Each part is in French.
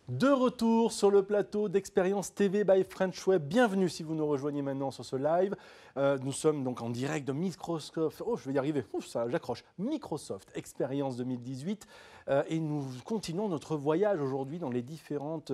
De retour sur le plateau d'Expérience TV by French Web. Bienvenue si vous nous rejoignez maintenant sur ce live. Nous sommes donc en direct de Microsoft. Oh, je vais y arriver. Ouf, ça, j'accroche. Microsoft Experience 2018. Et nous continuons notre voyage aujourd'hui dans les différentes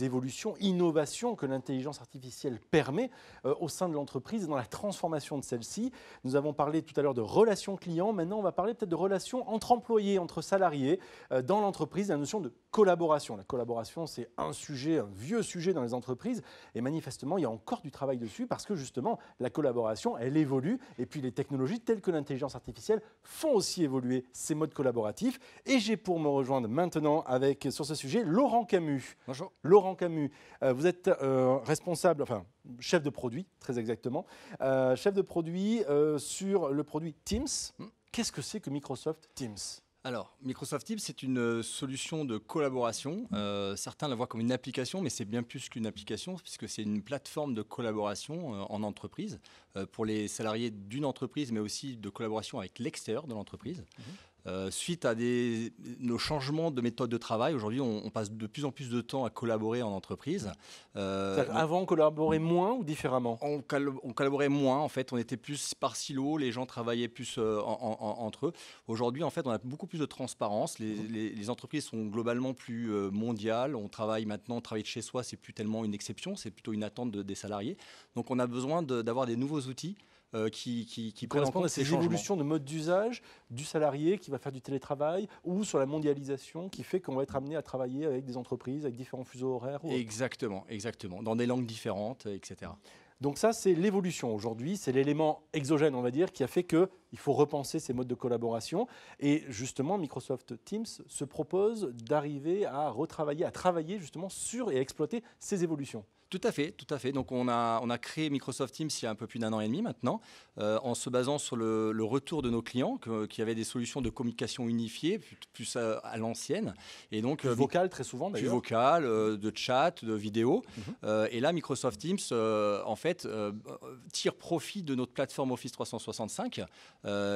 évolutions, innovations que l'intelligence artificielle permet au sein de l'entreprise et dans la transformation de celle-ci. Nous avons parlé tout à l'heure de relations clients. Maintenant, on va parler peut-être de relations entre employés, entre salariés dans l'entreprise, la notion de collaboration. La collaboration, c'est un sujet, un vieux sujet dans les entreprises et manifestement, il y a encore du travail dessus parce que justement, la collaboration, elle évolue et puis les technologies telles que l'intelligence artificielle font aussi évoluer ces modes collaboratifs. Et j'ai pour me rejoindre maintenant avec, sur ce sujet, Laurent Camus. Bonjour. Laurent Camus, vous êtes responsable, enfin chef de produit, très exactement, chef de produit sur le produit Teams. Qu'est-ce que c'est que Microsoft Teams ? Alors, Microsoft Teams, c'est une solution de collaboration. Certains la voient comme une application, mais c'est bien plus qu'une application, puisque c'est une plateforme de collaboration en entreprise, pour les salariés d'une entreprise, mais aussi de collaboration avec l'extérieur de l'entreprise. Suite à nos changements de méthode de travail, aujourd'hui, on passe de plus en plus de temps à collaborer en entreprise. Avant, on collaborait moins ou différemment ? On collaborait moins, en fait. On était plus par silo, les gens travaillaient plus entre eux. Aujourd'hui, en fait, on a beaucoup plus de transparence. Les entreprises sont globalement plus mondiales. On travaille maintenant, travailler de chez soi, c'est plus tellement une exception, c'est plutôt une attente des salariés. Donc, on a besoin d'avoir des nouveaux outils qui correspondent à ces évolutions de mode d'usage du salarié qui va faire du télétravail ou sur la mondialisation qui fait qu'on va être amené à travailler avec des entreprises, avec différents fuseaux horaires. Exactement, exactement, dans des langues différentes, etc. Donc ça, c'est l'évolution aujourd'hui, c'est l'élément exogène, on va dire, qui a fait qu'il faut repenser ces modes de collaboration. Et justement, Microsoft Teams se propose d'arriver à retravailler, à travailler justement sur et exploiter ces évolutions. Tout à fait, tout à fait. Donc on a créé Microsoft Teams il y a un peu plus d'1 an et demi maintenant, en se basant sur le retour de nos clients qui avaient des solutions de communication unifiées, plus à l'ancienne. Et donc plus vocal très souvent d'ailleurs. Plus vocal, de chat, de vidéo. Et là, Microsoft Teams, en fait, tire profit de notre plateforme Office 365,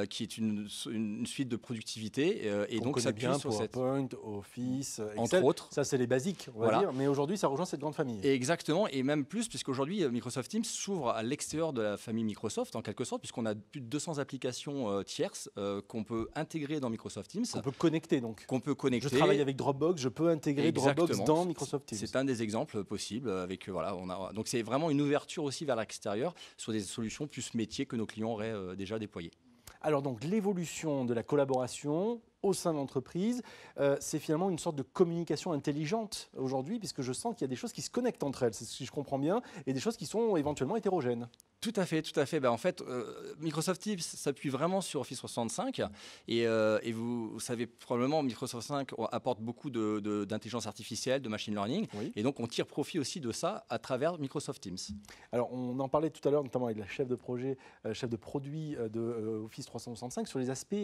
qui est une suite de productivité. Et donc ça bien sur PowerPoint, Office, Excel. Entre autres. Ça, c'est les basiques, on va dire. Mais aujourd'hui, ça rejoint cette grande famille. Et exactement. Et même plus, puisqu'aujourd'hui, Microsoft Teams s'ouvre à l'extérieur de la famille Microsoft, en quelque sorte, puisqu'on a plus de 200 applications tierces qu'on peut intégrer dans Microsoft Teams. Qu'on peut connecter, donc. Qu'on peut connecter. Je travaille avec Dropbox, je peux intégrer Dropbox dans Microsoft Teams. C'est un des exemples possibles. Donc, c'est vraiment une ouverture aussi vers l'extérieur sur des solutions plus métiers que nos clients auraient déjà déployées. Alors, donc, l'évolution de la collaboration au sein de l'entreprise, c'est finalement une sorte de communication intelligente aujourd'hui, puisque je sens qu'il y a des choses qui se connectent entre elles, si je comprends bien, et des choses qui sont éventuellement hétérogènes. Tout à fait, tout à fait. En fait, Microsoft Teams s'appuie vraiment sur Office 365 et vous savez probablement Microsoft 365 apporte beaucoup d'intelligence artificielle, de machine learning, et donc on tire profit aussi de ça à travers Microsoft Teams. Alors, on en parlait tout à l'heure, notamment avec la chef de projet, chef de produit de Office 365 sur les aspects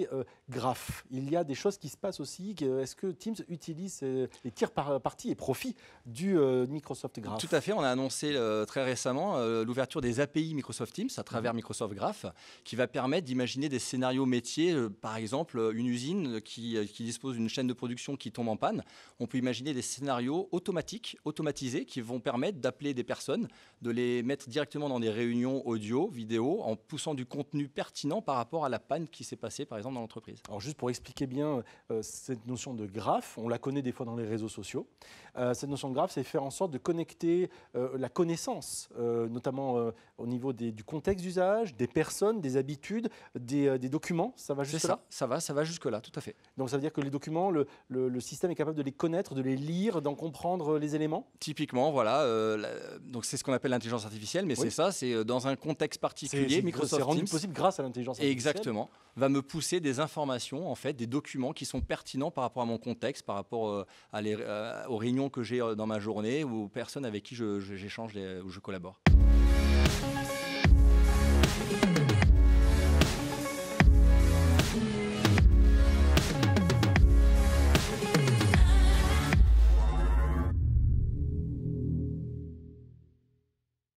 graphes. Il y a des choses qui se passent aussi. Est-ce que Teams utilise et tire parti et profit du Microsoft Graph ? Tout à fait. On a annoncé très récemment l'ouverture des API Microsoft Teams à travers Microsoft Graph, qui va permettre d'imaginer des scénarios métiers. Par exemple, une usine qui dispose d'une chaîne de production qui tombe en panne. On peut imaginer des scénarios automatisés, qui vont permettre d'appeler des personnes, de les mettre directement dans des réunions audio, vidéo, en poussant du contenu pertinent par rapport à la panne qui s'est passée, par exemple, dans l'entreprise. Alors, juste pour expliquer bien cette notion de graphe, on la connaît des fois dans les réseaux sociaux. Cette notion de graphe, c'est faire en sorte de connecter la connaissance, notamment au niveau du contexte d'usage, des personnes, des habitudes, des documents. Ça va jusque-là ? Ça va jusque-là, tout à fait. Donc ça veut dire que les documents, le système est capable de les connaître, de les lire, d'en comprendre les éléments ? Typiquement, voilà. Donc c'est ce qu'on appelle l'intelligence artificielle, mais c'est dans un contexte particulier. Microsoft c'est rendu Teams, possible grâce à l'intelligence artificielle. Exactement. Va me pousser des informations, en fait, des documents qui sont pertinents par rapport à mon contexte, par rapport aux réunions que j'ai dans ma journée ou aux personnes avec qui j'échange ou je collabore.